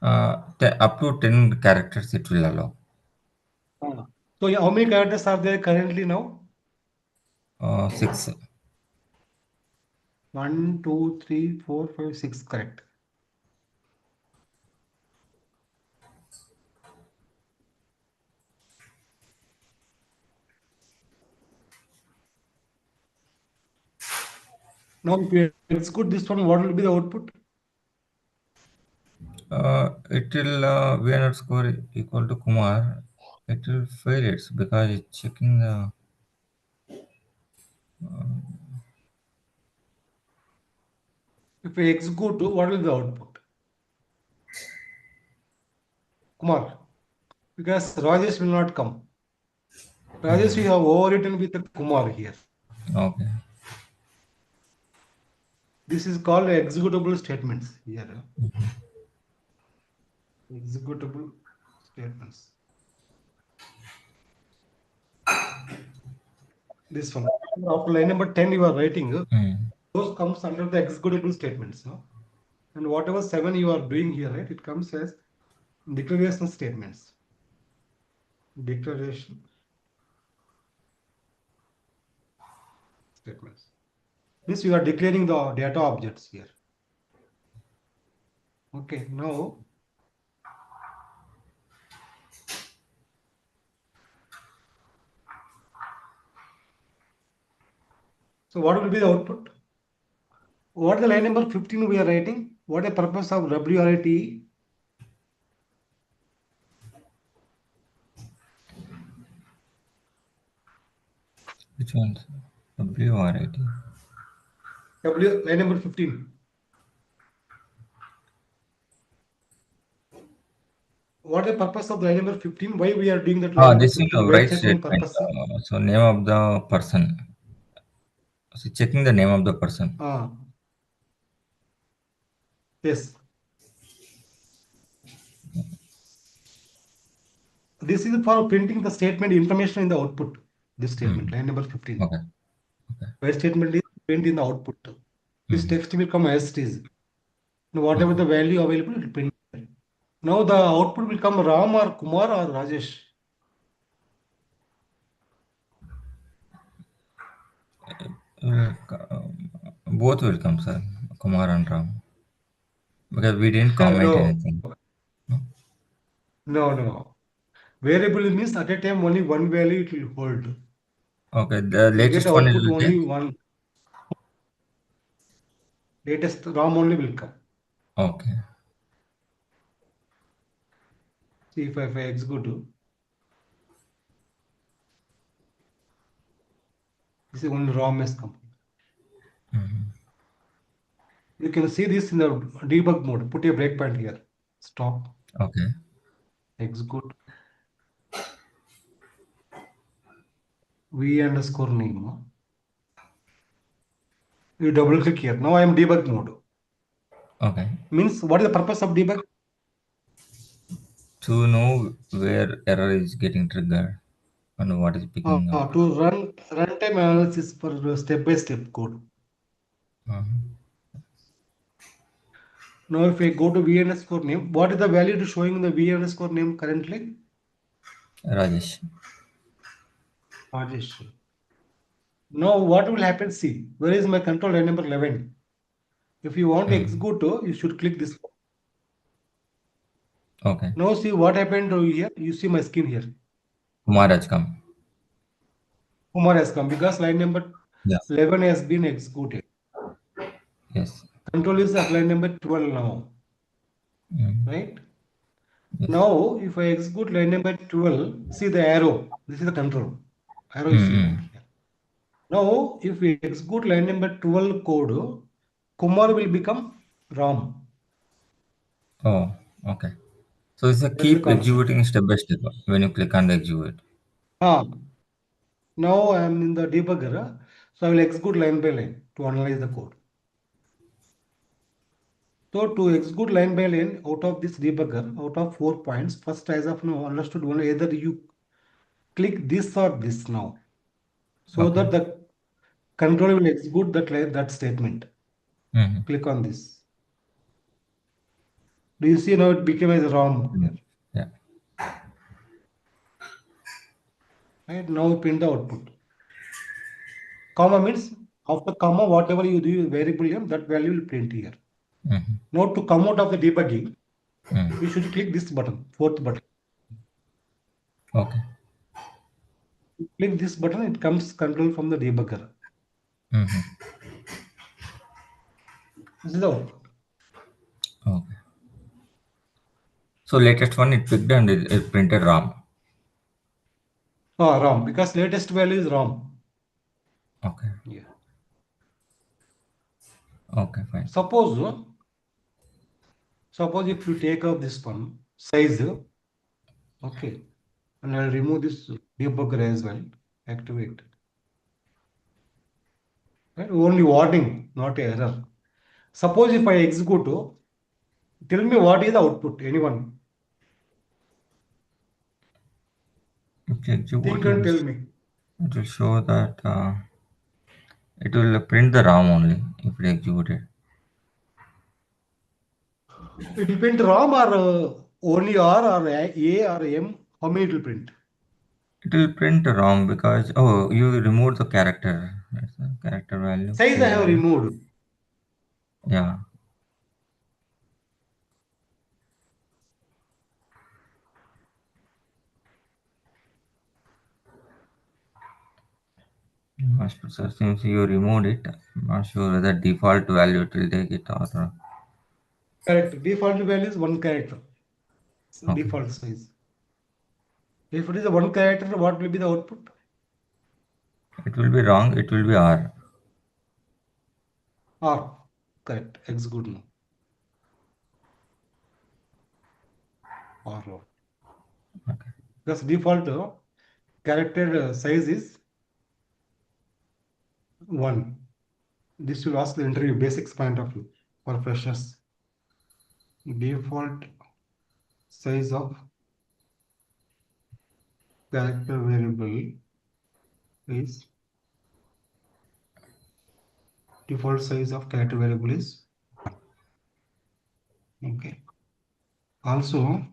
Up to 10 characters it will allow. So how many characters are there currently now? 6. 1, 2, 3, 4, 5, 6. Correct. Now if you execute this one, what will be the output? It will v underscore equal to Kumar. It will fail it because it's checking the. If we execute, what will be the output? Kumar. Because Rajesh will not come. Rajesh, we have overwritten with Kumar here. Okay. This is called executable statements here. Executable statements. This one. After line number 10 you are writing, those comes under the executable statements. No? And whatever 7 you are doing here, right, it comes as declaration statements. Declaration statements. This you are declaring the data objects here. Okay, now so what will be the output? What is the line number 15 we are writing? What is the purpose of WRIT? Which one? WRIT. Line number 15. What is the purpose of line number 15? Why we are doing that line number This is 15? the Why right statement statement. purpose? So name of the person. So checking the name of the person. Yes. This is for printing the statement information in the output. This statement, line number 15. Okay. Why statement is print in the output. This text will come as it is. And whatever the value available, it will print. Now the output will come Ram or Kumar or Rajesh. Both will come, sir. Kumar and Ram. Because we didn't comment anything. No. Variable means at a time only one value it will hold. Okay, the You latest get one output is only one. Latest RAM only will come. Okay. See if I execute. This is only ROM has come. You can see this in the debug mode. Put a breakpoint here. Stop. Okay. Execute. V underscore name. You double click here. Now I am debug mode. Okay. Means what is the purpose of debug? To know where error is getting triggered. And what is picking up? To run runtime analysis for step-by-step code. Now, if I go to v underscore name, what is the value to showing in the v underscore name currently? Rajesh. Rajesh. Now, what will happen? See, where is my control line number 11? If you want to execute, you should click this. Okay. Now, see what happened over here. You see my screen here. Kumar has come. Kumar has come because line number Yeah. 11 has been executed. Yes. Control is at line number 12 now. Right? Yes. Now, if I execute line number 12, see the arrow. This is the control. Arrow is here. Now, if we execute line number 12 code, Kumar will become Ram. Oh, okay. So it's a That is the keep concept. executing step by step when you click on the execute. Now I am in the debugger, so I will execute line by line to analyze the code. So to execute line by line out of this debugger, out of 4 points, first as of now understood one, either you click this or this now, so that the controller will execute that statement. Click on this. Do you see now it became as ROM here? Yeah. Right now print the output. Comma means after comma whatever you do variable name, that value will print here. Now to come out of the debugging, you should click this button, fourth button. Okay. Click this button, it comes control from the debugger. This is the output. Okay. So latest one it picked and it printed RAM. ROM, because latest value is ROM. Okay. Yeah. Okay, fine. Suppose if you take up this one size, okay, and I'll remove this debugger as well. Activate. Right? Only warning, not error. Suppose if I execute, tell me what is the output. Anyone? If you execute, Think and tell me. it will show that it will print the RAM only if it executed. It will print ROM or only R or A or M. How many it will print? It will print ROM because you removed the character. That's the character value. Size I have removed. Yeah. Not sure, sir. Since you removed it, I'm not sure whether default value it will take it or. Correct. Default value is one character. Okay. Default size. If it is a one character, what will be the output? It will be wrong. It will be R. R. Correct. Execute now. R. Okay. Because default character size is 1. This will ask the interview basics point of view for freshers. Default size of character variable is default size of character variable is 1. Okay. Also,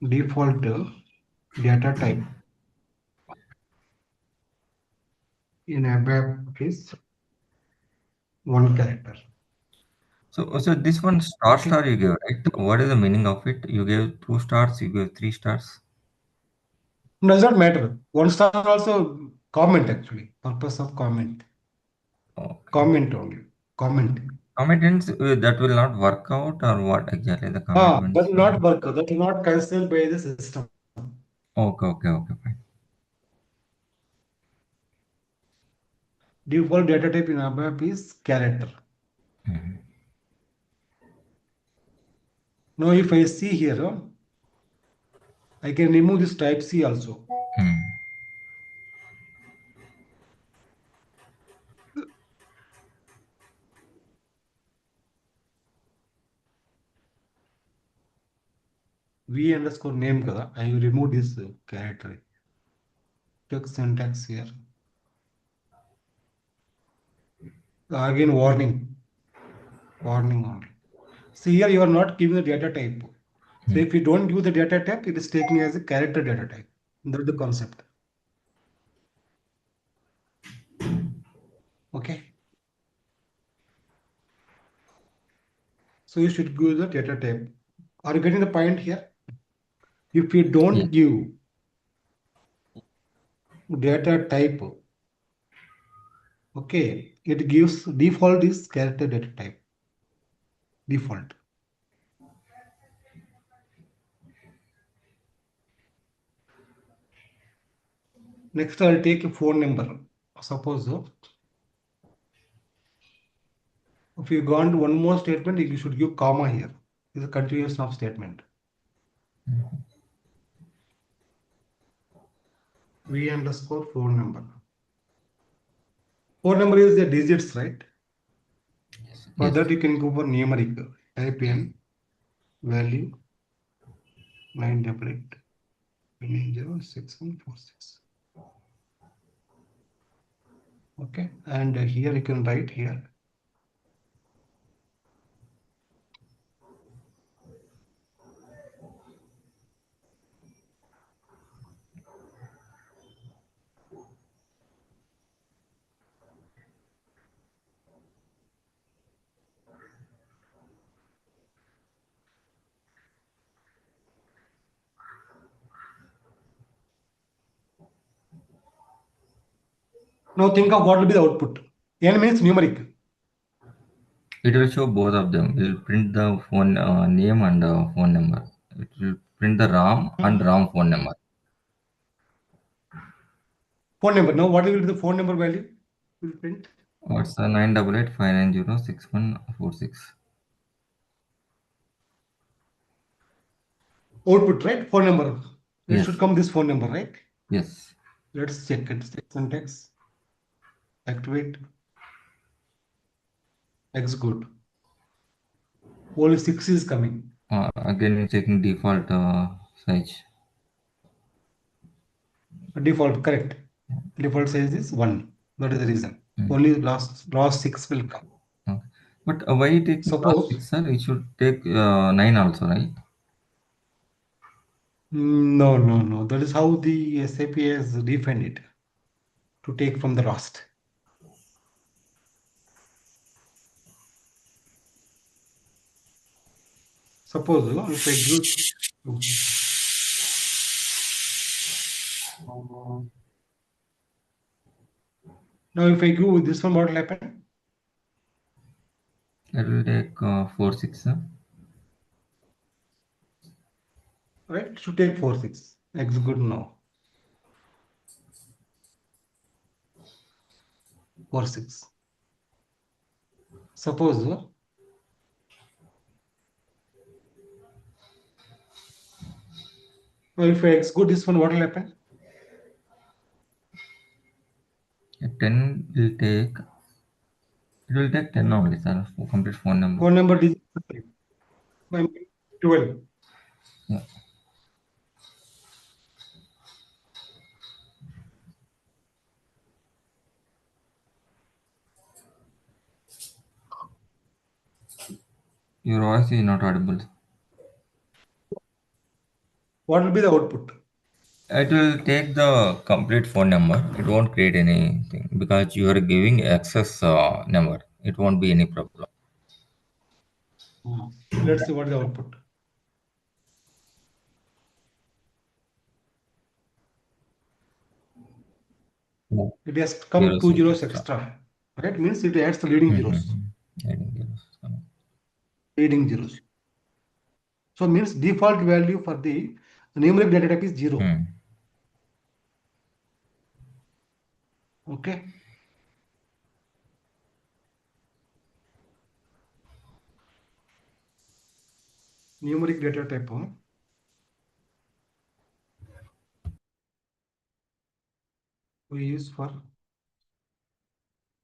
default data type in ABAP is 1 character. So this one star you gave, right? What is the meaning of it? You gave 2 stars. You gave 3 stars. Does not matter. 1 star also comment actually. Purpose of comment. Okay. Comment only. Comment. Comment means that will not work out or what exactly the comment means? That will not work. That will not considered by the system. Okay, fine. Default data type in ABAP is character. Now, if I see here, I can remove this type C also. V underscore name kada. I will remove this character. Check syntax here. Again, warning only. See here, you are not giving the data type. So if you don't give the data type, it is taken as a character data type. That's the concept. Okay. So you should give the data type. Are you getting the point here? If you don't give data type, okay, it gives default is character data type. Default. Next, I'll take a phone number. Suppose if you go on to one more statement, you should give comma here. This is a continuation of statement. V underscore phone number. Phone number is the digits, right? For that, you can go for numeric. Type in value 988 6146. Okay, and here you can write here. Now think of what will be the output. N means numeric. It will show both of them. It will print the phone name and phone number. It will print the RAM and RAM phone number. Phone number. Now what will be the phone number value? Will print. What's the 988-590-6146? Output, right? Phone number. It Yes. should come this phone number, right? Yes. Let's check it. Syntax. Activate. Execute. Only 6 is coming. Again, you're checking default size. Default, correct. Default size is 1. That is the reason. Only last 6 will come. Okay. But why it takes Suppose 6, sir? It should take 9 also, right? no. That is how the SAP has defined it to take from the last. Suppose if I give now if I give this one, what will happen? It will take 4, 6, sir. Right? It should take 4, 6. Execute now. 4, 6. Suppose if I execute this one, what will happen? 10 will take. It will take 10 only, sir, for complete phone number. Phone number digit 12. Yeah. Your voice is not audible. What will be the output? It will take the complete phone number. It won't create anything because you are giving access number. It won't be any problem. Let's see what is the output. It has come 2 zeros extra. Right? Means it adds the leading zeros. Leading zeros. So means default value for the numeric data type is 0. Okay. Numeric data type. We use for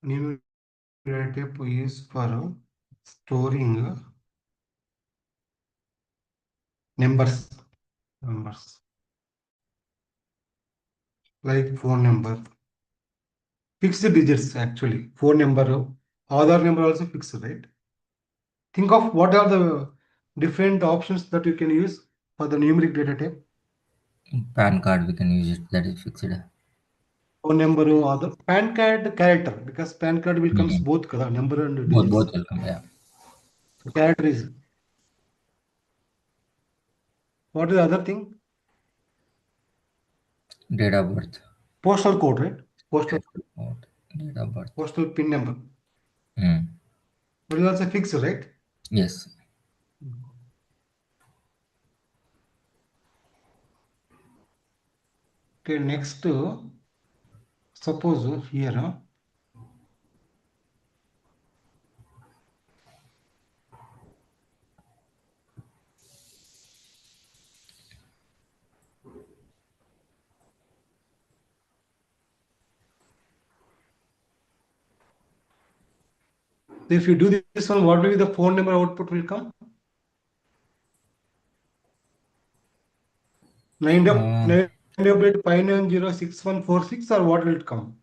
numeric data type. We use for storing numbers. like phone number, fixed digits actually. Phone number, Aadhaar number also fixed, right? Think of what are the different options that you can use for the numeric data type. PAN card we can use it, that is fixed. Phone number, other PAN card character, because PAN card will comes Mhm. both number and Both digits. will come, yeah. So character is. What is the other thing? Date of birth. Postal code, right? Postal Code, date of birth. postal pin number. Mm. That is also fixed, right? Yes. Okay, next, suppose here, if you do this one, what will be the phone number output will come? 98859906146, or what will it come?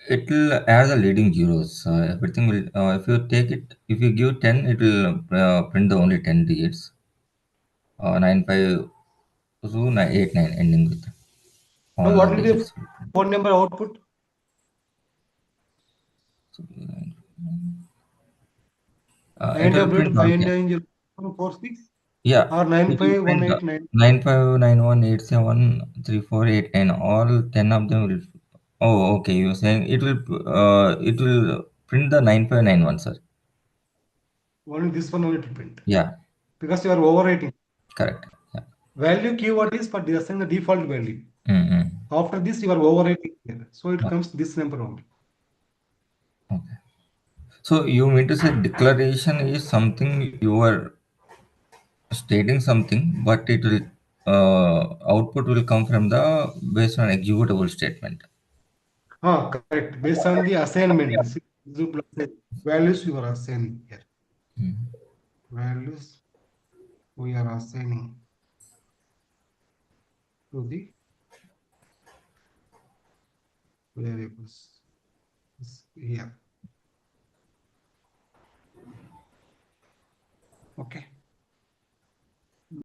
It will add the leading zeros. Everything will, if you take it, if you give 10, it will print the only 10 digits. 95289 ending with Now, all the what will be the digits. phone number output? So, it will print all 10. 98859906146 Yeah, or it will print 95189. 95918713489. All 10 of them will. Oh, okay. You're saying it will print the 9591, sir. Only this one only to print. Yeah, Because you are overwriting. correct. Yeah. Value keyword is for assign the default value. Mm-hmm. After this, you are overwriting here. So it comes this number only. Okay. So you mean to say declaration is something you are stating something, but it will output will come from the based on executable statement. Correct. Based on the assignment, this is values you are assigning here. Values we are assigning to the variables here. Okay.